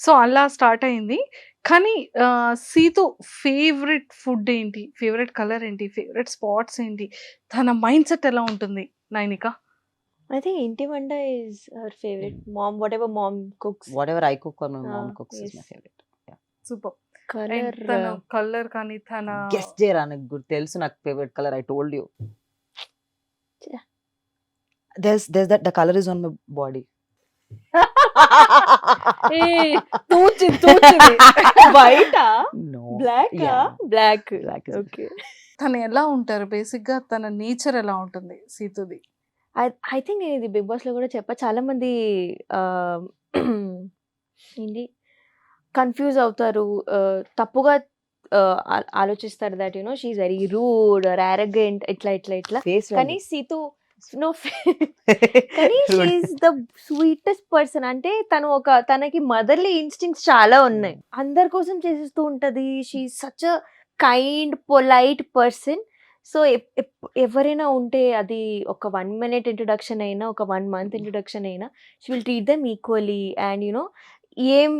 So, అలా start అయింది. కానీ సీతు ఫేవరెట్ ఫుడ్ ఏంటి? ఫేవరెట్ కలర్ ఏంటి? ఫేవరెట్ స్పాట్స్ ఏంటి? తన మైండ్‌సెట్ ఎలా ఉంటుంది Nainika? I think Inti Vanda is her favorite. Mom, whatever mom cooks. Whatever I cook or my mom cooks is Yes. my favorite. Super. Color. And తన colour కానీ తన guess చేయరా, నాకు తెలుసు నాకు favourite colour. I told you. Yeah. There's that the color is on my body. ఏ తూచింది. White? No. Black? Yeah. Black. Black is Okay. తను ఎలా ఉంటారు? బేసిక్‌గా తన నేచర్ ఎలా ఉంటుంది సీతుది? I think నేను ఇది బిగ్ బాస్ లో కూడా చెప్పా. చాలా మంది ఏంటి కన్ఫ్యూజ్ అవుతారు, తప్పుగా ఆలోచిస్తారు that you know she is very rude or arrogant ఇట్లా Face కానీ value. సీతు నో కానీ she is the sweetest person. అంటే తనకి మదర్లీ ఇన్స్టింక్ట్స్ చాలా ఉన్నాయి, అందరి కోసం చేసేస్తూ ఉంటది. She such a kind polite person. So ఎవరైనా ఉంటే అది ఒక 1 minute ఇంట్రొడక్షన్ అయినా, ఒక 1 month ఇంట్రొడక్షన్ అయినా, she will treat them equally. And you know ఏం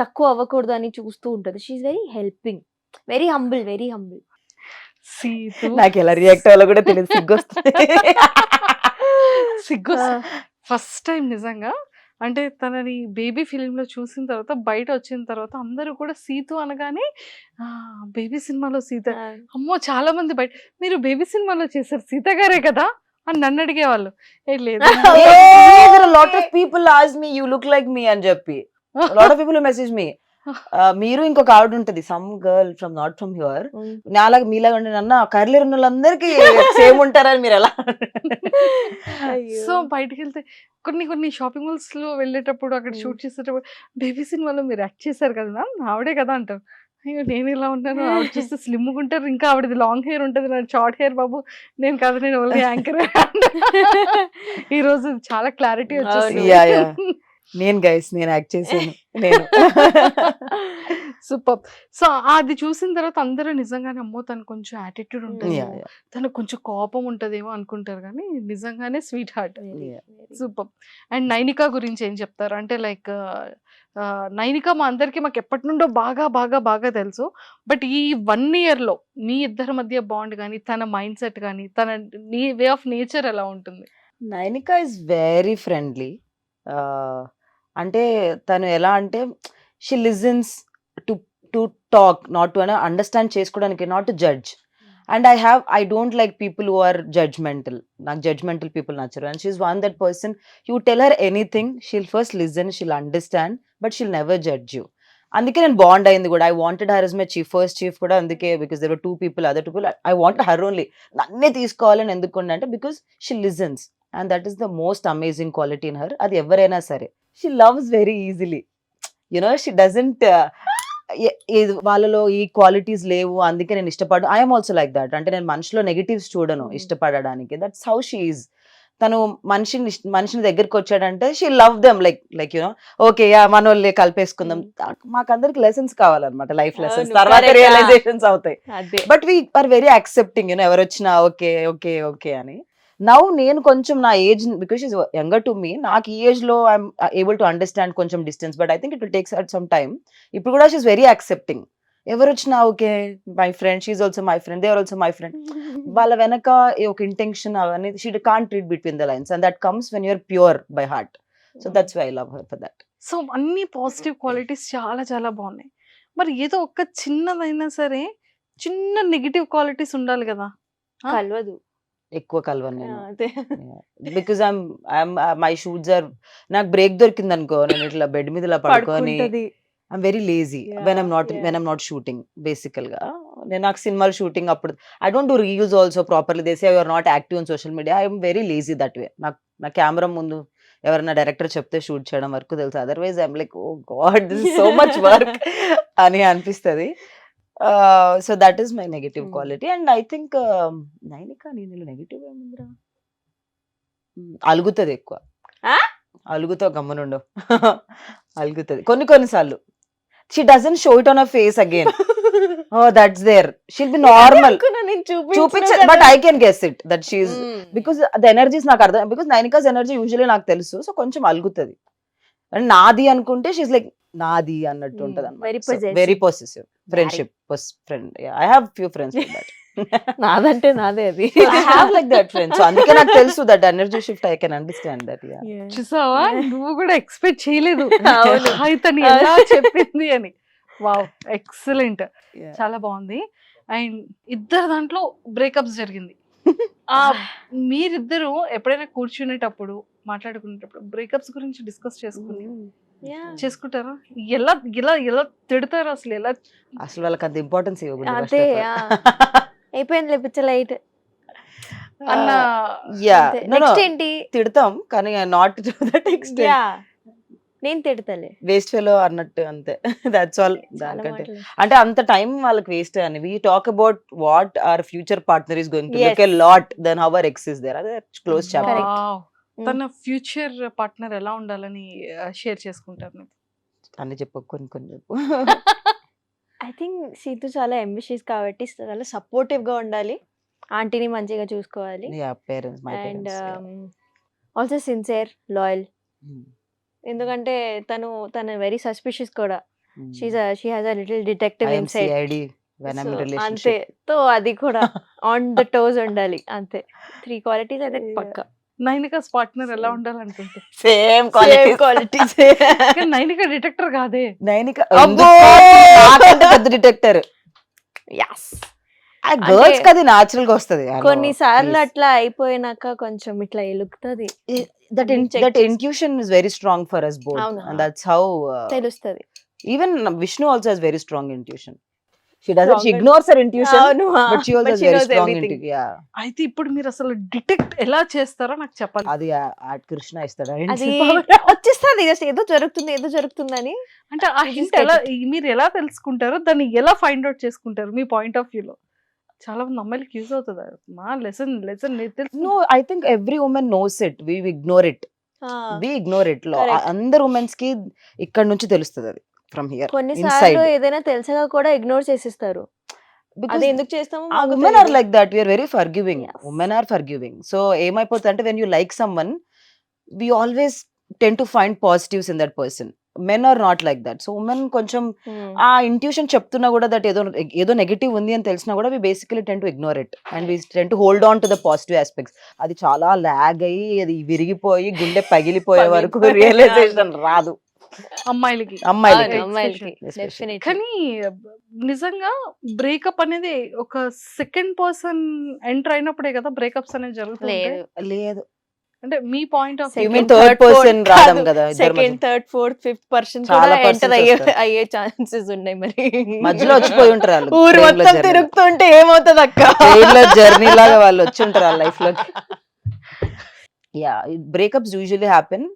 తక్కువ అవ్వకూడదు అని చూస్తూ ఉంటది. She is very helping, very humble, very humble. సీతు నాకు ఎలా రియాక్ట్ అవ్వాలో కూడా తెలియదు, సిగ్గొస్తుంది. ఫస్ట్ టైం నిజంగా అంటే తనని బేబీ ఫిలింలో చూసిన తర్వాత, బయట వచ్చిన తర్వాత అందరూ కూడా సీతు అనగానే బేబీ సినిమాలో సీత, అమ్మో చాలా మంది బయట మీరు బేబీ సినిమాలో చేశారు సీత గారే కదా అని నన్ను అడిగేవాళ్ళు. ఏ లేదు lot of people ask me you look like me అని చెప్పి, lot of people message me. మీరు ఇంకొక ఆవిడ ఉంటది, some girl from not from here, నాలాగా మీలాగా ఉండి అన్న కర్లీ ఉన్న వాళ్ళందరికీ సేమ్ ఉంటారని మీరు ఎలా. సో బయటకు వెళ్తే కొన్ని షాపింగ్ మాల్స్ లో వెళ్ళేటప్పుడు అక్కడ షూట్ చేసేటప్పుడు బేబీ సినిమాలో మీరు యాక్ట్ చేశారు కదా మ్యామ్, ఆవిడే కదా అంటారు. అయ్యో నేను ఇలా ఉంటాను, ఆవిడ చూస్తే స్లిమ్ ఉంటారు, ఇంకా ఆవిడది లాంగ్ హెయిర్ ఉంటుంది, నాకు షార్ట్ హెయిర్ బాబు, నేను కదా నేను ఓన్లీ యాంకర్. ఈ రోజు చాలా క్లారిటీ వచ్చేసింది. Yeah, yeah. నేను గైస్ నేను యాక్ట్ చేశాను నేను. సూపర్. సో అది చూసిన తర్వాత అందరూ నిజంగానే అమ్మో తను కొంచెం యాటిట్యూడ్ ఉంటుంది, Yeah, yeah. తనకు కొంచెం కోపం ఉంటదేమో అనుకుంటారు, కానీ నిజంగానే sweet heart. Yeah. Super. And Nainika గురించి ఏం చెప్తారు? అంటే లైక్ నైనిక మా అందరికి మాకు ఎప్పటి నుండో బాగా బాగా బాగా తెలుసు, బట్ ఈ 1 year లో మీ ఇద్దరి మధ్య బాండ్ కానీ, తన మైండ్ సెట్ కానీ, తన వే ఆఫ్ నేచర్ ఎలా ఉంటుంది? Nainika is very friendly. అంటే తను ఎలా అంటే she listens to to talk, not to understand చేసుకోవడానికి, not to judge. And I don't like people who are judgemental. నాకు జడ్జ్మెంటల్ పీపుల్ నచ్చరు. And she's one that person, you tell her anything, she'll first listen, she'll understand, but she'll never judge you. అందుకే నేను bond అయింది కూడా. I wanted her is my first chief కూడా అందుకే, because there were 2 people, other 2 people. I wanted her only. నన్నే తీసుకోవాలని ఎందుకు అంటే because she listens, and that is the most amazing quality in her. అది ఎవరైనా సరే. She loves very easily, you know she doesn't వాళ్ళలో ఈ క్వాలిటీస్ లేవు అందుకే నేను ఇష్టపడు. I'm also like that. అంటే నేను మనిషిలో నెగటివ్స్ చూడను ఇష్టపడడానికి. That's how she is. తను మనిషిని దగ్గరికి వచ్చాడంటే she love them like you know okay మన వాళ్ళే కలిపేసుకుందాం. మాకందరికి లెసన్స్ కావాలన్నమాట, లైఫ్ లెసన్స్, తర్వాత రియలైజేషన్స్ అవుతాయి. But we are very accepting, you know ఎవరు వచ్చినా ఓకే ఓకే ఓకే అని. నౌ నేను కొంచెం నా age, because is younger to me, నాకు ఈ ఏజ్ లో ఐఎమ్ ఏబుల్ టు అండర్స్టాండ్ కొంచెం distance, but I think it will takes at some time. ఇప్పుడు కూడా షీఈస్ వెరీ యాక్సెప్టింగ్. ఎవరు వచ్చినా okay my friend, she's also my friend, they are also my friend. వాళ్ళ వెనక ఒక ఇంటెన్షన్ అవన్నీ she can't read between the lines, and that comes when you're pure by heart. So that's why I love her for that. సో అన్ని positive qualities చాలా చాలా బాగున్నాయి. మరి ఏదో ఒక చిన్నదైనా సరే చిన్న నెగిటివ్ క్వాలిటీస్ ఉండాలి కదా? కలవదు, ఎక్కువ కలవను నేను. అదే. Because I'm my shoots are, నాకు బ్రేక్ దొరికింది అనుకో, నేను ఇట్లా బెడ్ మీద ఇలా పడుకొని పడుకుంటది. I'm very lazy when I'm not shooting. Basically గా నాకు సినిమాలు షూటింగ్ అప్పుడు I don't do reels also properly. They say you are not active on social media. I'm very lazy that way. నాకు నా కెమెరా ముందు ఎవరైనా డైరెక్టర్ చెప్తే shoot చేయడం వరకు తెలుసు. Otherwise I'm like oh God this is so much work అని అనిపిస్తుంది. So that is my negative quality. And I think Nainika నేను నెగటివ్ ఏముందిరా, అలుగుతుంది ఎక్కువ. అలుగుతావు గమ్మనుండవు. అలుగుతుంది కొన్నిసార్లు. She doesn't show it on her face again. Oh, that's there. She'll be normal. చూపించ, but I can guess it that she is, because the energies నాకు అర్థం. బికాస్ నైనికాస్ ఎనర్జీ యూజువల్లీ నాకు తెలుసు. సో కొంచెం అలుగుతుంది. అండ్ నాది అనుకుంటే షీస్ లైక్ నాది అన్నట్టు ఉంటది Very అనమాట. possessive. Very possessive friendship friend. I have few friends like that. నాదంటే నాదే అది. I have like that friend. So అందుకే నాకు తెలుసు that energy shift I can understand that. Yeah. చూసావా నువ్వు కూడా ఎక్స్పెక్ట్ చేయలేదు అవును. తను ఎలా చెప్పింది అని. Wow excellent, Yeah. చాలా బాగుంది. అండ్ ఇద్దరు దాంట్లో బ్రేకప్స్ జరిగింది. ఆ మీరిద్దరు ఎప్పుడైనా కూర్చునేటప్పుడు మాట్లాడుకునేటప్పుడు బ్రేకప్స్ గురించి డిస్కస్ చేసుకుంటారా? ఎలా ఎలా ఎలా తిడతారు అసలు? ఎలా అసలు వాళ్ళకి అంత ఇంపార్టెన్స్ ఇవ్వకూడదు first అదే, of all. అయిపోయింది లేపించ లైట్. అన్న Yeah. No, no. నెక్స్ట్ ఏంటి? తిడతాం కానీ not to that extent. Yeah, నేను తిడతలే వేస్ట్ ఫెలో అన్నట్టు అంతే. That's all. చాలా దానికంటే మాటలు. అంటే అంత టైం వాళ్ళకి వేస్ట్ అని. We talk about what our future partner is going to look a Yes. Lot then how our ex is there. అదే క్లోజ్ చాప్టర్. Correct. వావ్. తన ఫ్యూచర్ పార్ట్నర్ ఎలా ఉండాలని షేర్ చేసుకుంటారు మీరు? అన్ని చెప్పు, కొన్ని కొన్ని చెప్పు. ఐ థింక్ సీతు చాలా అంబిషియస్ కాబట్టి చాలా సపోర్టివ్ గా ఉండాలి, ఆంటీని మంచిగా చూసుకోవాలి, yeah parents, my and parents. Also sincere, loyal. ఎందుకంటే తను వెరీ సస్పిషియస్ కూడా. She has a little detective I am inside. CID when I'm in అంతే, relationship. తో అది కూడా ఆన్ ద టోస్ ఉండాలి. అంతే, 3 క్వాలిటీస్ అయితే పక్క. నైనికాస్ పార్ట్నర్ ఎలా ఉండాలనుకుంటే? Same qualities. కానీ నైనిక డిటెక్టర్ కాదే. నైనిక అబ్బో! నాకంటే పెద్ద డిటెక్టర్. Yes. ఆ గర్ల్స్ అంటే కది న్యాచురల్ గా వస్తది. కొన్నిసార్లు అట్లా అయిపోయినాక కొంచెం ఇట్లా ఎలుగుతుంది, దట్ అన్ని check దట్ చేసి- intuition is very strong for us both. అవునా? And that's how తెలుస్తుంది. even Vishnu also has very strong intuition. She doesn't, she Strong. ignores her intuition, అవును, but she also but has she very knows strong everything. intuition. Yeah. అయితే ఇప్పుడు మీరు అసలు detect ఎలా చేస్తారో నాకు చెప్పాలి. అది ఆ కృష్ణ ఇస్తాడు. అది వచ్చేస్తుంది జస్ట్ ఏదో జరుగుతుందని. అంటే ఆ You just హింట్ get ఎలా మీరు ఎలా తెలుసుకుంటారో, దాన్ని ఎలా ఫైండ్ అవుట్ చేసుకుంటారు మీ పాయింట్ ఆఫ్ వ్యూలో? చాలా మంది అమ్మాయిలకి యూజ్ అవుతుంది మా లెసన్ తెలుసు. No, I think every woman knows it. We ignore it. We ignore it. Correct. అందరు ఉమెన్స్ కి ఇక్కడ నుంచి తెలుస్తుంది అది, ఫ్రమ్ హియర్ కొన్నిసార్లు ఇన్సైడ్. ఏదైనా తెలిసగా కూడా ఇగ్నోర్ చేసిస్తారు. Because అది ఎందుకు చేస్తామో ఆ మాకు women are తెలియదు. like that. We are very forgiving. Yes. Women are forgiving. So ఏమైపోతుంది అంటే when you like someone, we always tend to find positives in that person. Men are not like that. So women కొంచెం Hmm. ఆ intuition చెప్తున్నా కూడా that ఏదో negative ఉంది అని తెలిసినా కూడా we basically tend to ignore it and we tend to hold on to the positive aspects. అది చాలా లాగ్ అయ్యి అది విరిగిపోయి గుండె పగిలిపోయే వరకు పగిలిపోయి, రియలైజేషన్ రాదు అమ్మాయిలకి. అమ్మాయిలకి. అవును, అమ్మాయిలకి Especially. definitely. కానీ నిజంగా బ్రేకప్ అనేది ఒక సెకండ్ పర్సన్ ఎంటర్ అయినప్పుడే కదా బ్రేకప్స్ అనేది జరుగుతుంది. లేదు. లేదు, అంటే మీ point of You view. mean third person రావడం కదా, ఇద్దరి సెకండ్, మధ్య. థర్డ్, ఫోర్త్, ఫిఫ్త్ పర్సన్ చాలా కూడా persons ఎంటర్ వస్తారు. అయ్యే ఛాన్సెస్ ఉన్నాయి మరి. మధ్యలో వచ్చిపోయి ఉంటారు వాళ్ళు. ఊరు మొత్తం తిరుగుతుంటే ఏమవుతుంది అక్క? జర్నీ లాగా వాళ్ళు వచ్చి ఉంటారు ఆ లైఫ్ లోకి. Yeah, breakups usually happen.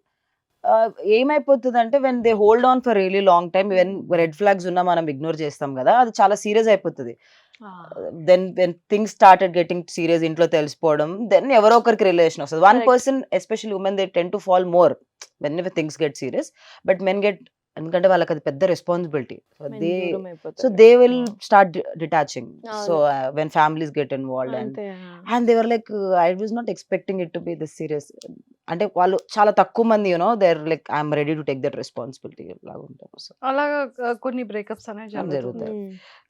ఏమైపోతుంది అంటే when they hold on for really long time, when red flags ఉన్నా మనం ఇగ్నోర్ చేస్తాం కదా, అది చాలా సీరియస్ అయిపోతుంది. Then when things started getting serious, ఇంట్లో తెలిసిపోవడం, దెన్ ఎవరో ఒకరికి రిలేషన్ వస్తుంది. One Correct. Person especially women they tend to fall more whenever things get serious, but men get, ఎందుకంటే వాళ్ళకి అది పెద్ద responsibility. So they will start detaching. So when families get involved and they were like, I was not expecting it to be this serious. అంటే వాళ్ళు చాలా తక్కువ మంది they're like, I'm ready to take that responsibility లాగా ఉంటారు. So అలాగా కొన్ని breakups అనేవి జరుగుతుంది. జరుగుతాయి.